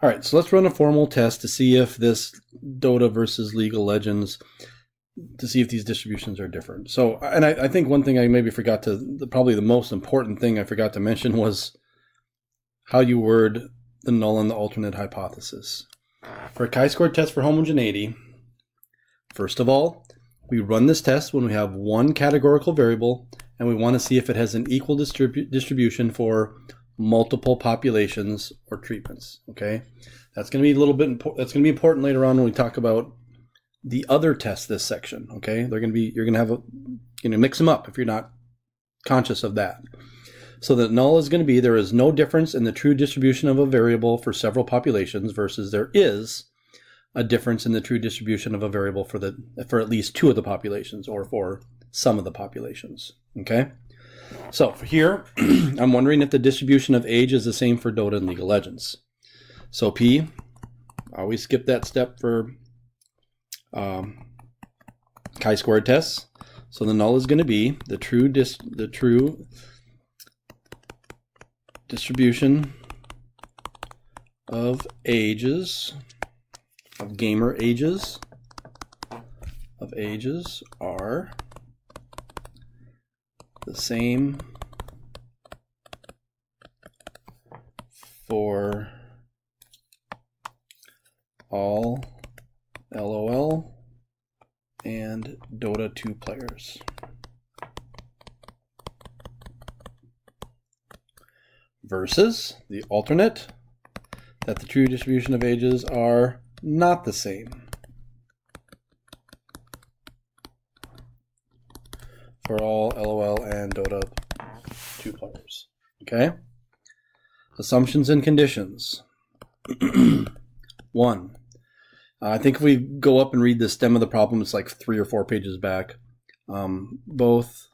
All right, so let's run a formal test to see if this Dota versus League of Legends, to see if these distributions are different. So, and I think one thing I maybe forgot to, probably the most important thing I forgot to mention was how you word the null and the alternate hypothesis. For a chi-square test for homogeneity, first of all, we run this test when we have one categorical variable and we want to see if it has an equal distribution for multiple populations or treatments. Okay, that's going to be a little bit that's going to be important later on when we talk about the other tests this section. Okay, they're going to be, you're going to have mix them up if you're not conscious of that. So the null is going to be, there is no difference in the true distribution of a variable for several populations versus there is a difference in the true distribution of a variable for at least two of the populations or for some of the populations. Okay, so for here, I'm wondering if the distribution of age is the same for Dota and League of Legends. So P, always skip that step for chi-squared tests. So the null is going to be the true distribution of ages, of gamer ages, are the same for all LOL and Dota 2 players. Versus the alternate, that the true distribution of ages are not the same for all LOL and Dota 2 players. Okay? Assumptions and conditions. 1. I think if we go up and read the stem of the problem, it's like 3 or 4 pages back. Both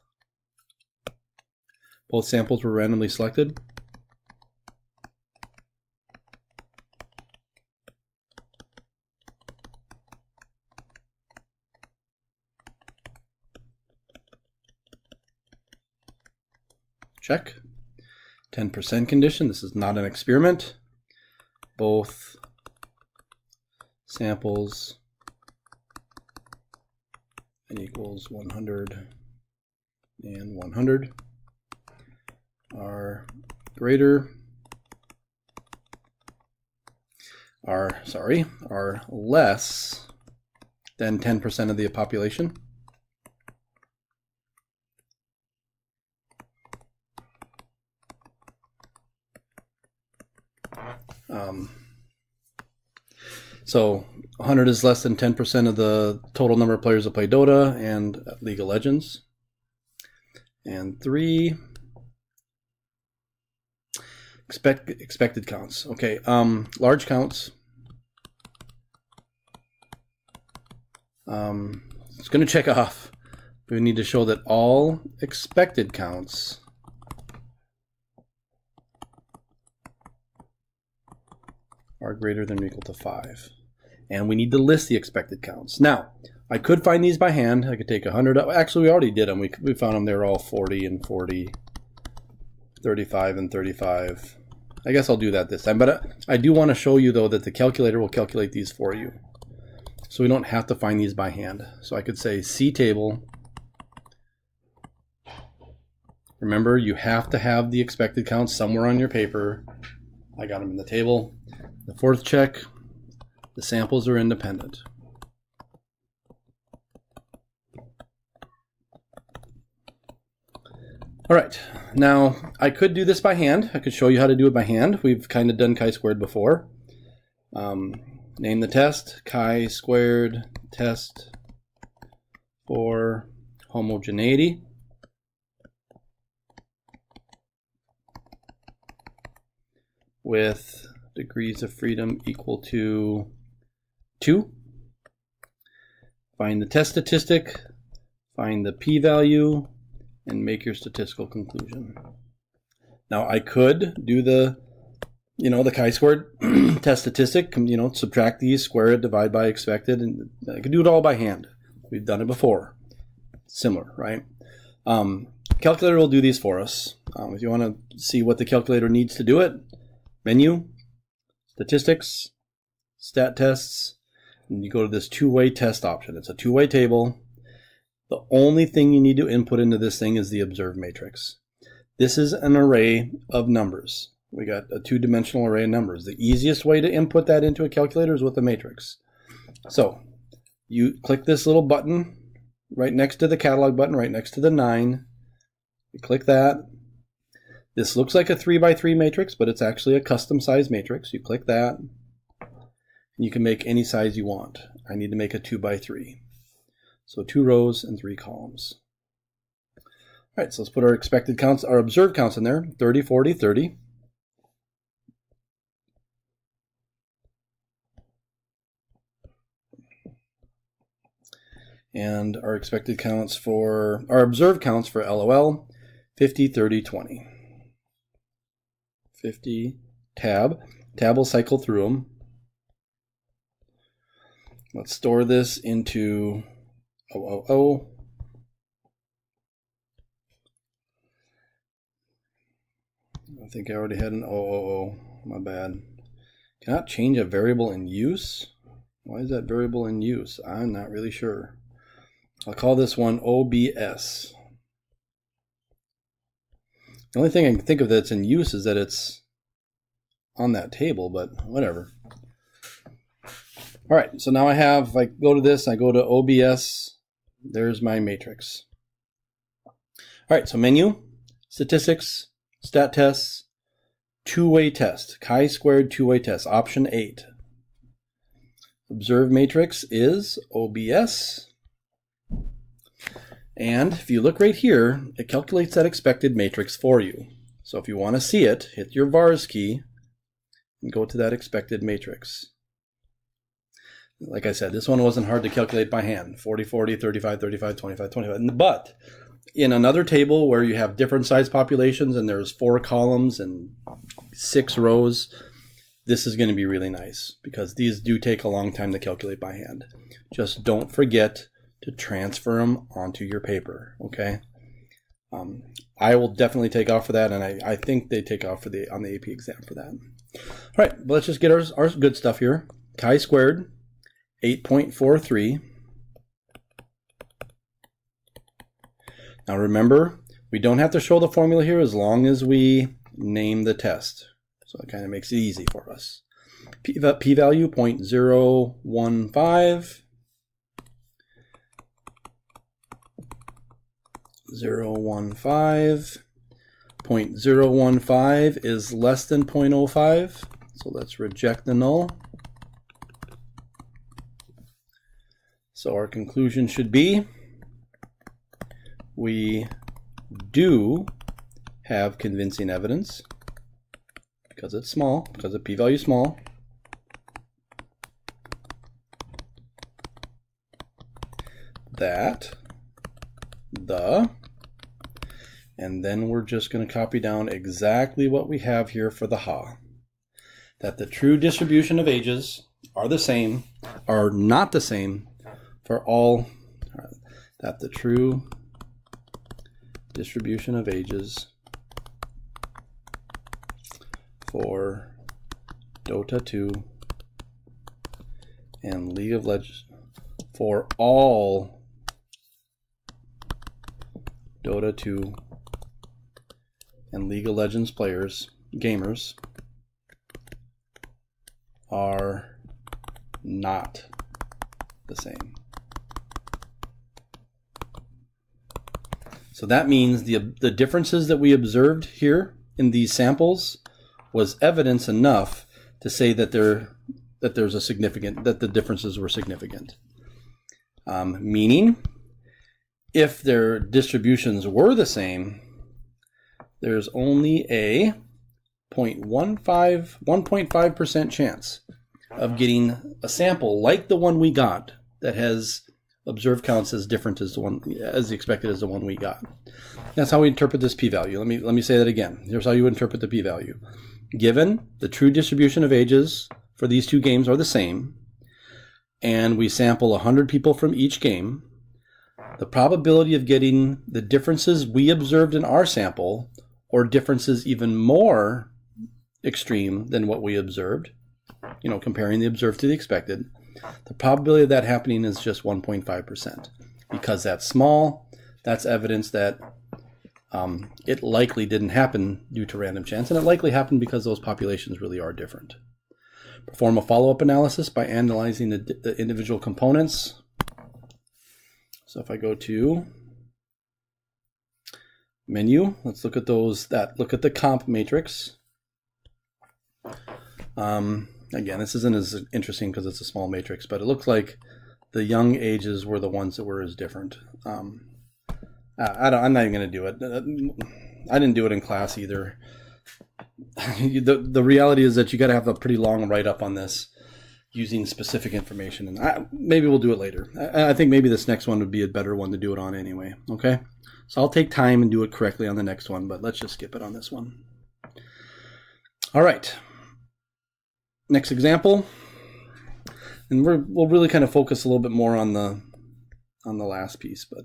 samples were randomly selected. Check. 10% condition. This is not an experiment. Both samples n equals 100 and 100 are less than 10% of the population. So 100 is less than 10% of the total number of players that play Dota and League of Legends. And 3, expected counts. Okay, large counts. It's going to check off. We need to show that all expected counts are greater than or equal to 5. And we need to list the expected counts. Now, I could find these by hand. I could take 100. Actually, we already did them. We found them. They were all 40 and 40, 35 and 35. I guess I'll do that this time. But I do want to show you, though, that the calculator will calculate these for you. So we don't have to find these by hand. So I could say C table. Remember, you have to have the expected counts somewhere on your paper. I got them in the table. The fourth check, the samples are independent. All right, now I could do this by hand. I could show you how to do it by hand. We've kind of done chi-squared before. Name the test, chi-squared test for homogeneity. With degrees of freedom equal to 2. Find the test statistic, find the p-value, and make your statistical conclusion. Now I could do the chi-squared test statistic, subtract these, square it, divide by expected, and I could do it all by hand. We've done it before. Similar, right? Calculator will do these for us. If you want to see what the calculator needs to do it, menu, statistics, stat tests, and you go to this two-way test option. It's a two-way table. The only thing you need to input into this thing is the observed matrix. This is an array of numbers. We got a two-dimensional array of numbers. The easiest way to input that into a calculator is with a matrix. So you click this little button right next to the catalog button, right next to the 9. You click that. This looks like a 3x3 matrix, but it's actually a custom size matrix. You click that, and you can make any size you want. I need to make a 2x3. So 2 rows and 3 columns. All right, so let's put our expected counts, our observed counts in there, 30, 40, 30. And our expected counts for, our observed counts for LOL, 50, 30, 20. 50, tab. Tab will cycle through them. Let's store this into 000. I think I already had an 000. My bad. Cannot change a variable in use? Why is that variable in use? I'm not really sure. I'll call this one OBS. The only thing I can think of that's in use is that it's on that table, but whatever. All right, so now I have, if I go to this, I go to OBS, there's my matrix. All right, so menu, statistics, stat tests, two-way test, chi-squared two-way test, option 8. Observed matrix is OBS. And if you look right here, it calculates that expected matrix for you. So if you want to see it, hit your vars key and go to that expected matrix. Like I said, this one wasn't hard to calculate by hand. 40, 40, 35, 35, 25, 25. But in another table where you have different size populations and there's 4 columns and 6 rows, this is going to be really nice because these do take a long time to calculate by hand. Just don't forget to transfer them onto your paper, okay? I will definitely take off for that, and I think they take off for on the AP exam for that. All right, well, let's just get our good stuff here. Chi-squared, 8.43. Now remember, we don't have to show the formula here as long as we name the test. So it kind of makes it easy for us. P-value 0.015. 0.015. 0.015 is less than 0.05. So let's reject the null. So our conclusion should be we do have convincing evidence because it's small, because the p-value is small. That and then we're just going to copy down exactly what we have here for the ha. That the true distribution of ages are not the same for all, that the true distribution of ages for Dota 2 and League of Legends, for all Dota 2 and League of Legends players, gamers, are not the same. So that means the differences that we observed here in these samples was evidence enough to say that the differences were significant. Meaning, if their distributions were the same, there's only a 1.5% chance of getting a sample like the one we got that has observed counts as different as the expected as the one we got. That's how we interpret this p-value. Let me say that again. Here's how you interpret the p-value. Given the true distribution of ages for these two games are the same, and we sample 100 people from each game, the probability of getting the differences we observed in our sample, or differences even more extreme than what we observed, comparing the observed to the expected, the probability of that happening is just 1.5%. Because that's small, that's evidence that it likely didn't happen due to random chance, and it likely happened because those populations really are different. Perform a follow-up analysis by analyzing the individual components. So if I go to menu, let's look at look at the comp matrix. Again, this isn't as interesting because it's a small matrix, but it looks like the young ages were the ones that were as different. I'm not even going to do it. I didn't do it in class either. The reality is that you got to have a pretty long write-up on this using specific information, and maybe we'll do it later. I think maybe this next one would be a better one to do it on anyway. Okay, so I'll take time and do it correctly on the next one, but let's just skip it on this one. All right, next example, and we'll really kind of focus a little bit more on the last piece, but